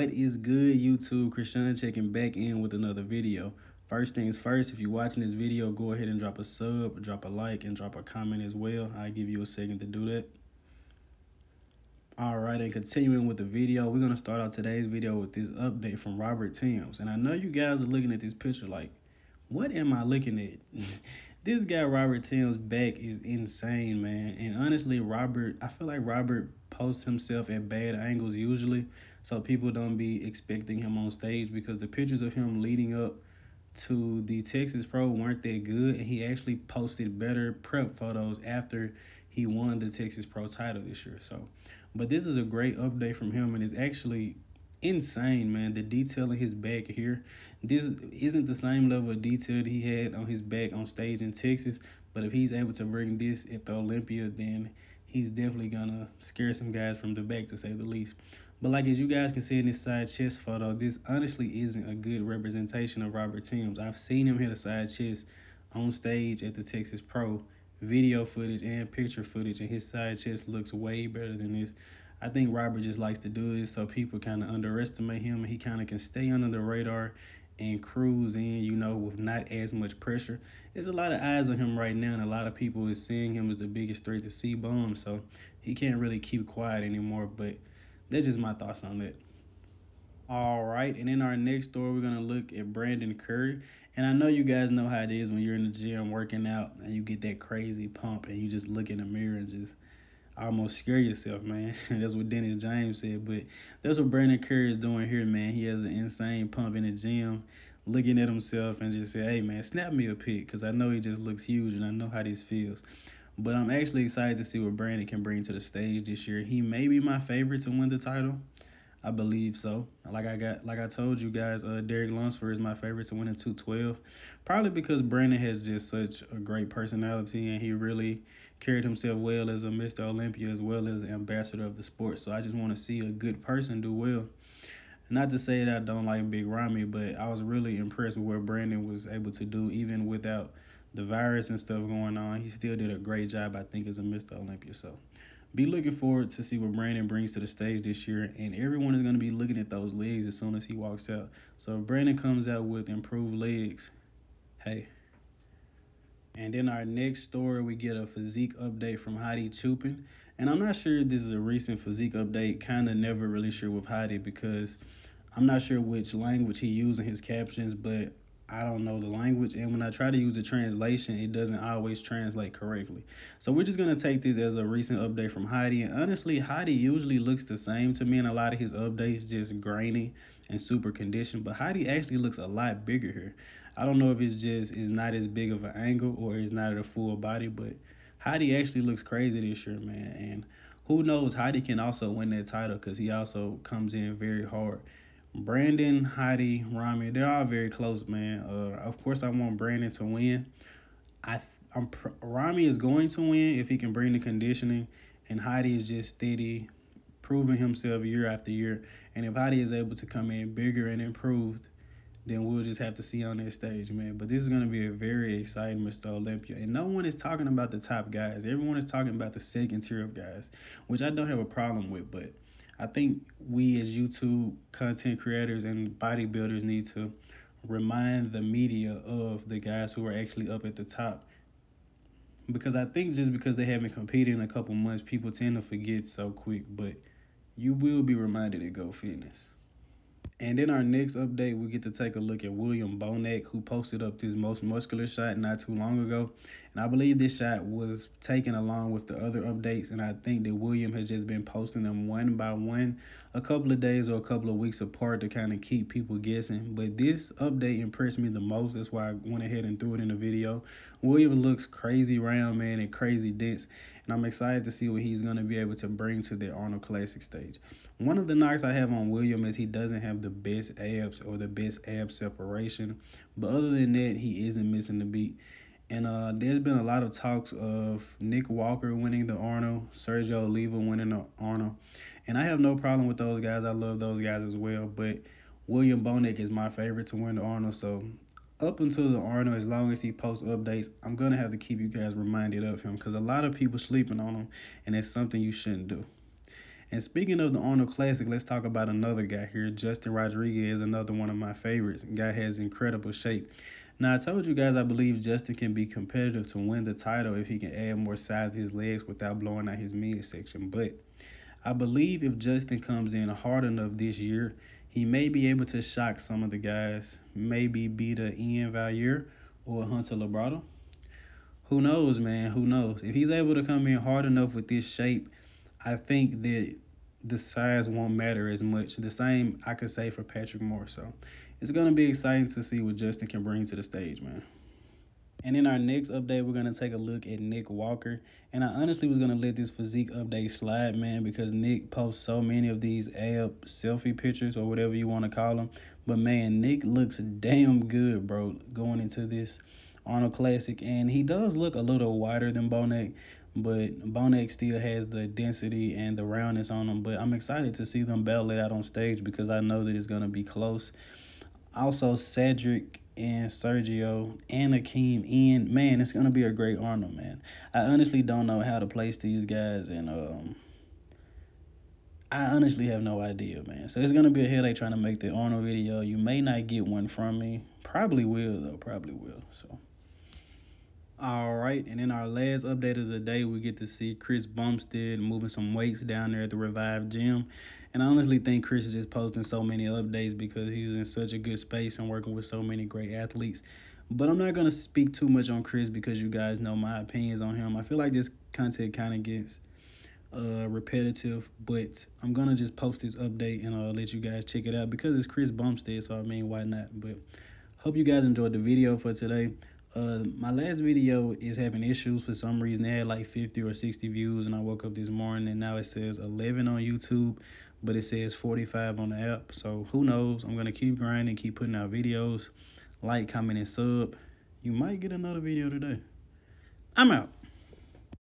What is good, YouTube? Krishan checking back in with another video. First things first, if you're watching this video, go ahead and drop a sub, drop a like, and drop a comment as well. I'll give you a second to do that. All right, and continuing with the video, we're going to start out today's video with this update from Robert Timms. And I know you guys are looking at this picture like, what am I looking at? This guy, Robert Timms' back is insane, man. And honestly, I feel like Robert posts himself at bad angles usually, so people don't be expecting him on stage because the pictures of him leading up to the Texas Pro weren't that good, and he actually posted better prep photos after he won the Texas Pro title this year. So, but this is a great update from him, and it's actually insane, man. The detail in his back here, this isn't the same level of detail that he had on his back on stage in Texas, but if he's able to bring this at the Olympia, then he's definitely gonna scare some guys from the back, to say the least. But like, as you guys can see in this side chest photo, this honestly isn't a good representation of Robert Timms. I've seen him hit a side chest on stage at the Texas Pro, video footage and picture footage, and his side chest looks way better than this. I think Robert just likes to do this so people kind of underestimate him, and he kind of can stay under the radar and cruise in, you know, with not as much pressure. There's a lot of eyes on him right now, and a lot of people is seeing him as the biggest threat to CBum, so he can't really keep quiet anymore, but that's just my thoughts on that. All right, and in our next story, we're going to look at Brandon Curry. And I know you guys know how it is when you're in the gym working out and you get that crazy pump and you just look in the mirror and just almost scare yourself, man. That's what Dennis James said, but that's what Brandon Curry is doing here, man. He has an insane pump in the gym, looking at himself and just say, hey, man, snap me a pic, because I know he just looks huge and I know how this feels. But I'm actually excited to see what Brandon can bring to the stage this year. He may be my favorite to win the title. I believe so. Like I told you guys, Derek Lunsford is my favorite to win in 212. Probably because Brandon has just such a great personality, and he really carried himself well as a Mr. Olympia as well as ambassador of the sport. So I just want to see a good person do well. Not to say that I don't like Big Ramy, but I was really impressed with what Brandon was able to do even without the virus and stuff going on. He still did a great job, I think, as a Mr. Olympia. So be looking forward to see what Brandon brings to the stage this year, and everyone is going to be looking at those legs as soon as he walks out. So if Brandon comes out with improved legs, hey. And in our next story, we get a physique update from Hadi Choopan. And I'm not sure if this is a recent physique update, kind of never really sure with Hadi, because I'm not sure which language he used in his captions, but I don't know the language, and when I try to use the translation, it doesn't always translate correctly. So we're just going to take this as a recent update from Hadi, and honestly, Hadi usually looks the same to me in a lot of his updates, just grainy and super conditioned, but Hadi actually looks a lot bigger here. I don't know if it's just is not as big of an angle or is not at a full body, but Hadi actually looks crazy this year, man, and who knows, Hadi can also win that title because he also comes in very hard. Brandon, Hadi, Ramy, they're all very close, man. Of course, I want Brandon to win. Ramy is going to win if he can bring the conditioning, and Hadi is just steady, proving himself year after year. And if Hadi is able to come in bigger and improved, then we'll just have to see on that stage, man. But this is going to be a very exciting Mr. Olympia. And no one is talking about the top guys. Everyone is talking about the second tier of guys, which I don't have a problem with, but I think we as YouTube content creators and bodybuilders need to remind the media of the guys who are actually up at the top. Because I think just because they haven't competed in a couple months, people tend to forget so quick. But you will be reminded at Go Fitness. And in our next update, we get to take a look at William Bonac, who posted up this most muscular shot not too long ago. And I believe this shot was taken along with the other updates, and I think that William has just been posting them one by one, a couple of days or a couple of weeks apart to kind of keep people guessing. But this update impressed me the most. That's why I went ahead and threw it in the video. William looks crazy round, man, and crazy dense, and I'm excited to see what he's going to be able to bring to the Arnold Classic stage. One of the knocks I have on William is he doesn't have the best abs or the best ab separation. But other than that, he isn't missing the beat. And there's been a lot of talks of Nick Walker winning the Arnold, Sergio Oliva winning the Arnold. And I have no problem with those guys. I love those guys as well. But William Bonac is my favorite to win the Arnold. So up until the Arnold, as long as he posts updates, I'm going to have to keep you guys reminded of him, because a lot of people sleeping on him, and it's something you shouldn't do. And speaking of the Arnold Classic, let's talk about another guy here. Justin Rodriguez, another one of my favorites. Guy has incredible shape. Now, I told you guys I believe Justin can be competitive to win the title if he can add more size to his legs without blowing out his midsection. But I believe if Justin comes in hard enough this year, he may be able to shock some of the guys. Maybe beat a Ian Valier or a Hunter Labrado. Who knows, man? Who knows? If he's able to come in hard enough with this shape, I think that the size won't matter as much. The same I could say for Patrick Moore. So it's going to be exciting to see what Justin can bring to the stage, man. And in our next update, we're going to take a look at Nick Walker. And I honestly was going to let this physique update slide, man, because Nick posts so many of these ab selfie pictures or whatever you want to call them. But, man, Nick looks damn good, bro, going into this Arnold Classic. And he does look a little wider than Bonek, but Bonek still has the density and the roundness on him. But I'm excited to see them battle it out on stage because I know that it's going to be close. Also, Cedric and Sergio and Akeem in, man, it's going to be a great Arnold, man. I honestly don't know how to place these guys, and I honestly have no idea, man. So it's going to be a headache trying to make the Arnold video. You may not get one from me. Probably will, though. Probably will. So, all right. And in our last update of the day, we get to see Chris Bumstead moving some weights down there at the Revive Gym. And I honestly think Chris is just posting so many updates because he's in such a good space and working with so many great athletes. But I'm not going to speak too much on Chris because you guys know my opinions on him. I feel like this content kind of gets repetitive, but I'm going to just post this update and let you guys check it out because it's Chris Bumstead, so I mean, why not? But hope you guys enjoyed the video for today. My last video is having issues for some reason. It had like 50 or 60 views, and I woke up this morning and now it says 11 on YouTube, but it says 45 on the app. So who knows? I'm going to keep grinding, keep putting out videos. Like, comment, and sub. You might get another video today. I'm out.